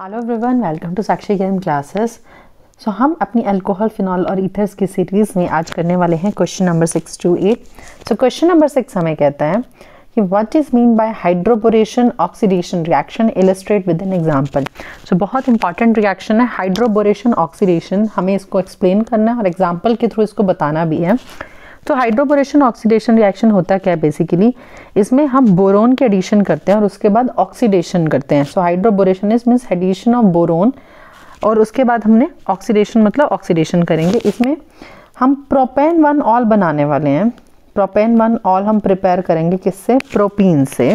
Hello everyone, welcome to Sakshi game classes. So हम अपनी alcohol, phenol और ईथर्स की सीरीज़ में आज करने वाले हैं question number 6 to 8। So question number 6 हमें कहता है कि what is mean by hydroboration oxidation reaction, illustrate with an example. So बहुत इंपॉर्टेंट रिएक्शन है हाइड्रोबोरेशन ऑक्सीडेशन, हमें इसको एक्सप्लेन करना है और एग्जाम्पल के थ्रू इसको बताना भी है। तो हाइड्रोबोरेशन ऑक्सीडेशन रिएक्शन होता क्या है बेसिकली, इसमें हम बोरोन के एडिशन करते हैं और उसके बाद ऑक्सीडेशन करते हैं। So hydroboration is means addition of boron और उसके बाद हमने ऑक्सीडेशन मतलब ऑक्सीडेशन करेंगे। इसमें हम प्रोपेन 1 ऑल बनाने वाले हैं। प्रोपेन 1 ऑल हम प्रिपेयर करेंगे किससे? प्रोपीन से।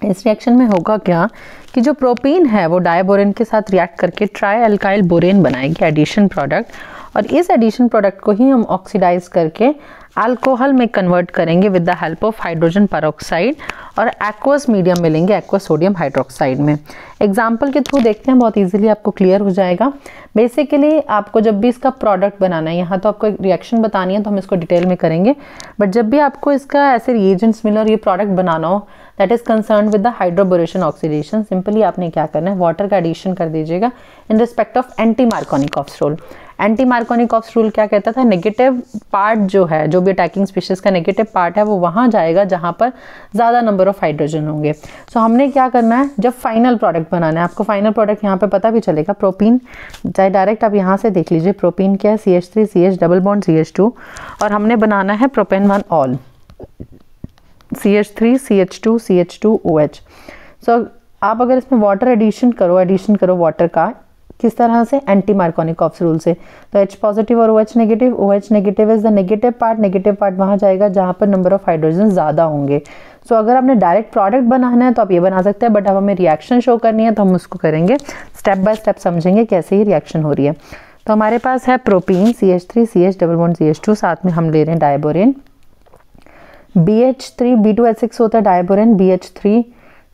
इस रिएक्शन में होगा क्या कि जो प्रोपीन है वो डायबोरेन के साथ रिएक्ट करके ट्राई अल्काइल बोरेन बनाएगी, एडिशन प्रोडक्ट, और इस एडिशन प्रोडक्ट को ही हम ऑक्सीडाइज करके अल्कोहल में कन्वर्ट करेंगे with the help of hydrogen peroxide और एक्वस मीडियम मिलेंगे, एक्वस सोडियम हाइड्रोक्साइड में। एग्जाम्पल के थ्रू देखते हैं, बहुत इजीली आपको क्लियर हो जाएगा। बेसिकली आपको जब भी इसका प्रोडक्ट बनाना है, यहाँ तो आपको एक रिएक्शन बतानी है तो हम इसको डिटेल में करेंगे, बट जब भी आपको इसका ऐसे रिएजेंट्स मिले और ये प्रोडक्ट बनाना हो that is concern with the hydroboration oxidation, simply आपने क्या करना है, वाटर का एडिशन कर दीजिएगा in respect of anti Markovnikov's rule. Anti Markovnikov's rule क्या कहता था? नेगेटिव पार्ट जो है, जो भी अटैकिंग स्पीशीज का नेगेटिव पार्ट है वो वहां जाएगा जहां पर ज्यादा नंबर ऑफ हाइड्रोजन होंगे। सो हमने क्या करना है, जब फाइनल प्रोडक्ट बनाना है, आपको फाइनल प्रोडक्ट यहाँ पे पता भी चलेगा। प्रोपीन चाहे डायरेक्ट आप यहाँ से देख लीजिए, प्रोपीन क्या है? CH3 CH double bond CH2, और हमने बनाना है propane 1 all CH3 CH2 CH2 OH। सो आप अगर इसमें वाटर एडिशन करो वाटर का, किस तरह से? एंटी मार्कोनिकॉफ्स रूल से। तो H पॉजिटिव और OH negative, OH negative is the negative part वहां जाएगा जहां पर नंबर ऑफ हाइड्रोजन ज्यादा होंगे। सो अगर आपने डायरेक्ट प्रोडक्ट बनाना है तो आप ये बना सकते हैं, बट अब हमें रिएक्शन शो करनी है तो हम उसको करेंगे स्टेप बाय स्टेप, समझेंगे कैसे ही रिएक्शन हो रही है। तो हमारे पास है propene CH3 CH double bond CH2, साथ में हम ले रहे हैं डायबोरेन BH3 B2H6 होता है डायबोरेन, BH3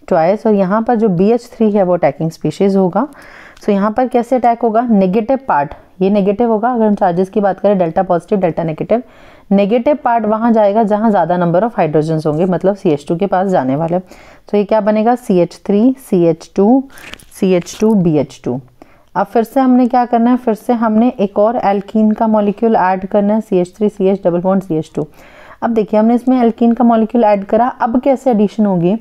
ट्वाइस, और यहाँ पर जो BH3 है वो अटैकिंग स्पीशीज होगा। सो यहाँ पर कैसे अटैक होगा? नेगेटिव पार्ट, ये नेगेटिव होगा। अगर हम चार्जेस की बात करें, delta positive delta negative, negative part वहां जाएगा जहां ज्यादा नंबर ऑफ हाइड्रोजन होंगे, मतलब CH2 के पास जाने वाले। तो ये क्या बनेगा? CH3 CH2 CH2 BH2। अब फिर से हमने क्या करना है, फिर से हमने एक और एल्कीन का मॉलिक्यूल ऐड करना है, CH3 CH double bond CH2। अब देखिए हमने इसमें एल्कीन का मॉलिक्यूल ऐड करा, अब कैसे एडिशन होगी?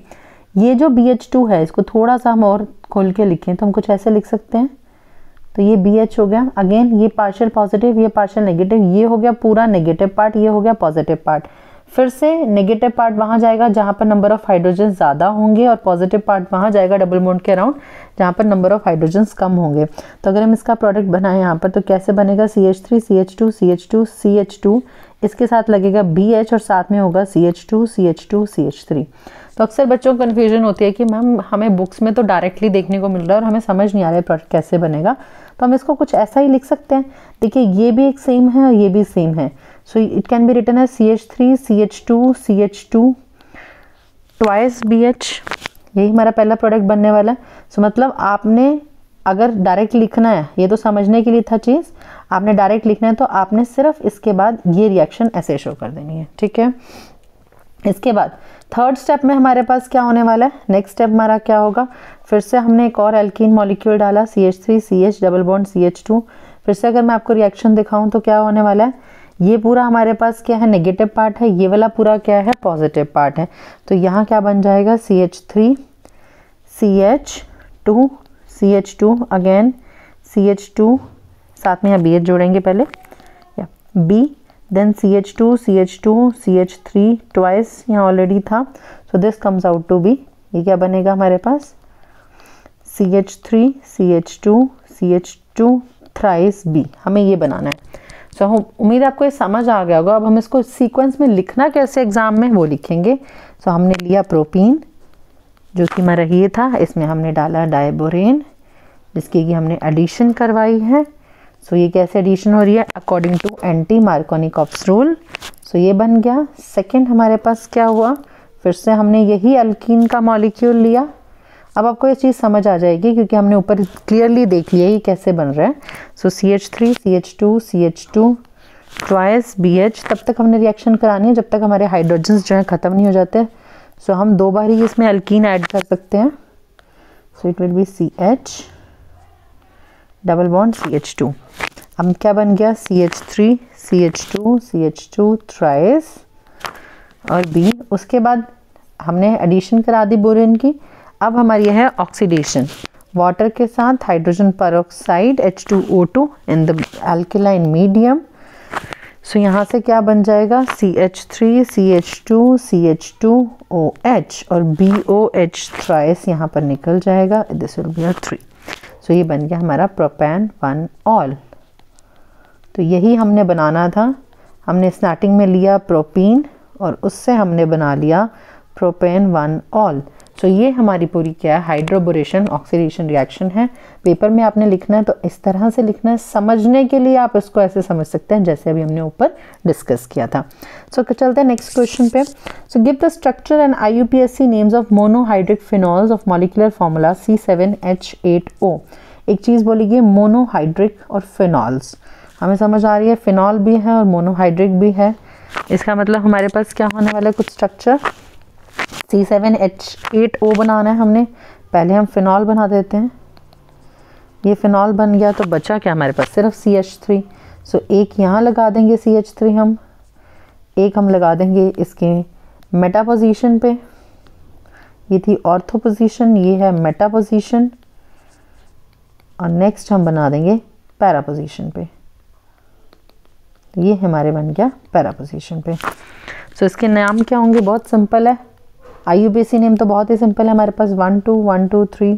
ये जो BH2 है इसको थोड़ा सा हम और खोल के लिखें तो हम कुछ ऐसे लिख सकते हैं। तो ये BH हो गया, अगेन ये पार्शियल पॉजिटिव, ये पार्शियल नेगेटिव, ये हो गया पूरा नेगेटिव पार्ट, ये हो गया पॉजिटिव पार्ट। फिर से नेगेटिव पार्ट वहां जाएगा जहां पर नंबर ऑफ हाइड्रोजन ज्यादा होंगे, और पॉजिटिव पार्ट वहां जाएगा डबल बॉन्ड के अराउंड जहां पर नंबर ऑफ हाइड्रोजन कम होंगे। तो अगर हम इसका प्रोडक्ट बनाए यहाँ पर तो कैसे बनेगा? CH3 CH2 CH2 CH2, इसके साथ लगेगा BH और साथ में होगा CH2 CH2 CH3। तो अक्सर बच्चों को कन्फ्यूजन होती है कि मैम हमें बुक्स में तो डायरेक्टली देखने को मिल रहा है और हमें समझ नहीं आ रहा है प्रोडक्ट कैसे बनेगा, तो हम इसको कुछ ऐसा ही लिख सकते हैं। देखिए ये भी एक सेम है और ये भी सेम है। So it can be written as CH3 CH2 CH2 twice BH, यही हमारा पहला प्रोडक्ट बनने वाला है। सो मतलब आपने अगर डायरेक्ट लिखना है, ये तो समझने के लिए था चीज़, आपने डायरेक्ट लिखना है तो आपने सिर्फ इसके बाद ये रिएक्शन ऐसे शो कर देनी है, ठीक है। इसके बाद थर्ड स्टेप में हमारे पास क्या होने वाला है? नेक्स्ट स्टेप हमारा क्या होगा? फिर से हमने एक और एल्कीन मॉलिक्यूल डाला, CH3 CH double bond CH2। फिर से अगर मैं आपको रिएक्शन दिखाऊं तो क्या होने वाला है? ये पूरा हमारे पास क्या है? नेगेटिव पार्ट है, ये वाला पूरा क्या है? पॉजिटिव पार्ट है। तो यहाँ क्या बन जाएगा? CH3 CH2 CH2 again CH2, साथ में यहाँ BH जोड़ेंगे पहले, या B, then CH2 CH2 CH3 twice, यहाँ ऑलरेडी था। So this comes out to be, ये क्या बनेगा हमारे पास? CH3 CH2 CH2 thrice B, हमें ये बनाना है। सो उम्मीद आपको ये समझ आ गया होगा। अब हम इसको सीक्वेंस में लिखना कैसे एग्जाम में वो लिखेंगे। सो हमने लिया प्रोपीन जो कि हमारा ये था, इसमें हमने डाला डायबोरेन जिसकी कि हमने एडिशन करवाई है। सो ये कैसे एडिशन हो रही है? According to anti Markovnikov's rule. So ये बन गया। सेकंड हमारे पास क्या हुआ? फिर से हमने यही अल्कीन का मॉलिक्यूल लिया। अब आपको ये चीज़ समझ आ जाएगी क्योंकि हमने ऊपर क्लियरली देख लिया ये कैसे बन रहा है। सो CH3 CH2 CH2 twice BH, तब तक हमने रिएक्शन करानी है जब तक हमारे हाइड्रोजन्स जो है ख़त्म नहीं हो जाते। सो हम 2 बार ही इसमें अल्कीन ऐड कर सकते हैं। So it will be CH double bond CH2। अब क्या बन गया, CH3 CH2 CH2 थ्राइस और B। उसके बाद हमने एडिशन करा दी बोरेन की। अब हमारी है ऑक्सीडेशन, वाटर के साथ hydrogen peroxide H2O2 in the alkaline medium. So यहाँ से क्या बन जाएगा, CH3 CH2 CH2OH और BOH थ्राइस यहाँ पर निकल जाएगा, दिस विल बी 3। सो ये बन गया हमारा प्रोपेन 1 ऑल। तो यही हमने बनाना था। हमने स्टार्टिंग में लिया प्रोपीन और उससे हमने बना लिया प्रोपेन 1 ऑल। तो ये हमारी पूरी क्या है, हाइड्रोबोरेशन ऑक्सीडेशन रिएक्शन है। पेपर में आपने लिखना है तो इस तरह से लिखना है, समझने के लिए आप इसको ऐसे समझ सकते हैं जैसे अभी हमने ऊपर डिस्कस किया था। सो चलते हैं नेक्स्ट क्वेश्चन पे। So give the structure and IUPAC names of monohydric phenols of molecular formula C7H8O। एक चीज़ बोलिए, मोनोहाइड्रिक और फिनॉल्स, हमें समझ आ रही है, फिनॉल भी है और मोनोहाइड्रिक भी है। इसका मतलब हमारे पास क्या होने वाला है, कुछ स्ट्रक्चर C7H8O बनाना है हमने। पहले हम फिनॉल बना देते हैं, ये फिनॉल बन गया तो बचा क्या हमारे पास, सिर्फ CH3। सो एक यहाँ लगा देंगे CH3 हम, एक हम लगा देंगे इसके मेटा पोजीशन पे, ये थी ऑर्थो पोजीशन, ये है मेटा पोजीशन, और नेक्स्ट हम बना देंगे पैरा पोजीशन पे। ये हमारे बन गया पैरा पोजीशन पे। सो इसके नाम क्या होंगे, बहुत सिंपल है। IUPAC नेम तो बहुत ही सिंपल है हमारे पास, 1 2 1 2 3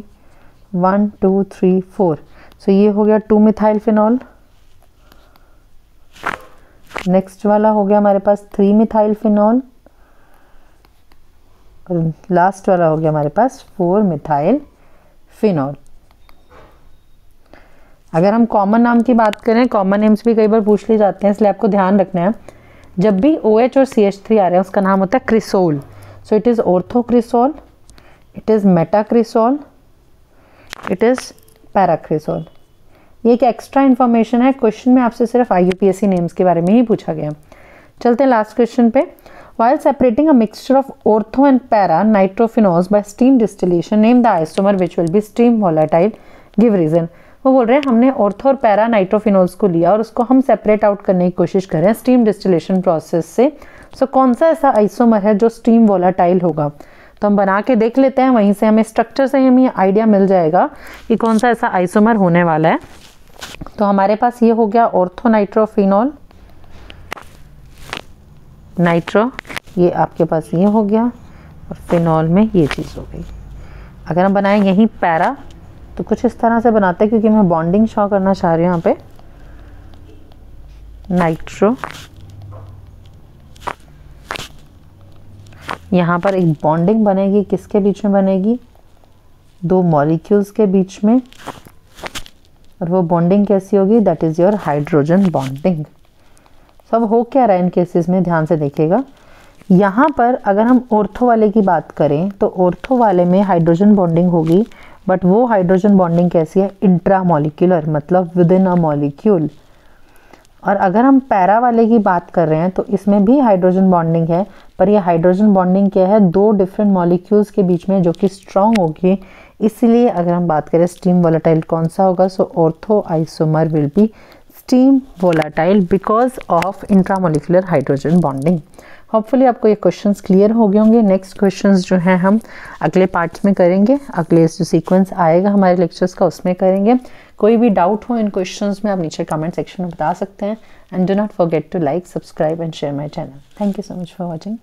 1 2 3 4। सो ये हो गया 2 मिथाइल फिनॉल। नेक्स्ट वाला हो गया हमारे पास 3 मिथाइल फिनॉल, और लास्ट वाला हो गया हमारे पास 4 मिथाइल फिनॉल। अगर हम कॉमन नाम की बात करें, कॉमन नेम्स भी कई बार पूछ लिए जाते हैं, इसलिए आपको ध्यान रखना है जब भी OH और CH3 आ रहे हैं उसका नाम होता है cresol. So it is orthocresol, it is metacresol, it is paracresol. ये एक एक्स्ट्रा इन्फॉर्मेशन है, क्वेश्चन में आपसे सिर्फ IUPAC नेम्स के बारे में ही पूछा गया। चलते हैं लास्ट क्वेश्चन पे। While separating a mixture of ortho and para nitrophenols by steam distillation, name the isomer which will be steam volatile. Give reason. वो बोल रहे हैं हमने ऑर्थो और पैरा नाइट्रोफिनोल्स को लिया और उसको हम सेपरेट आउट करने की कोशिश कर रहे हैं स्टीम डिस्टिलेशन प्रोसेस से। सो कौन सा ऐसा आइसोमर है जो स्टीम वोलाटाइल होगा, तो हम बना के देख लेते हैं, वहीं से हमें स्ट्रक्चर से हमें आइडिया मिल जाएगा कि कौन सा ऐसा आइसोमर होने वाला है। तो हमारे पास ये हो गया ऑर्थो नाइट्रोफिनॉल, नाइट्रो ये आपके पास ये हो गया, और फिनॉल में ये चीज़ हो गई। अगर हम बनाएं यहीं पैरा तो कुछ इस तरह से बनाते हैं, क्योंकि मैं बॉन्डिंग शो करना चाह रही हूँ यहाँ पे। नाइट्रो, यहाँ पर एक बॉन्डिंग बनेगी, किसके बीच में बनेगी, दो मॉलिक्यूल्स के बीच में, और वो बॉन्डिंग कैसी होगी, that is your hydrogen bonding. सब हो क्या रहा है इन केसेस में, ध्यान से देखिएगा। यहाँ पर अगर हम ऑर्थो वाले की बात करें तो ऑर्थो वाले में हाइड्रोजन बॉन्डिंग होगी, बट वो हाइड्रोजन बॉन्डिंग कैसी है, इंट्रा मॉलिक्यूलर, मतलब विद इन अ मॉलिक्यूल। और अगर हम पैरा वाले की बात कर रहे हैं तो इसमें भी हाइड्रोजन बॉन्डिंग है, पर ये हाइड्रोजन बॉन्डिंग क्या है, दो डिफरेंट मॉलिक्यूल्स के बीच में, जो कि स्ट्रॉन्ग होगी। इसलिए अगर हम बात करें स्टीम वोलेटाइल कौन सा होगा, so ortho isomer will be steam volatile because of intramolecular hydrogen bonding. Hopefully आपको ये क्वेश्चंस क्लियर हो गए होंगे। नेक्स्ट क्वेश्चंस जो हैं हम अगले पार्ट्स में करेंगे, अगले जो सीक्वेंस आएगा हमारे लेक्चर्स का उसमें करेंगे। कोई भी डाउट हो इन क्वेश्चंस में आप नीचे कमेंट सेक्शन में बता सकते हैं। And do not forget to like, subscribe and share my channel. Thank you so much for watching.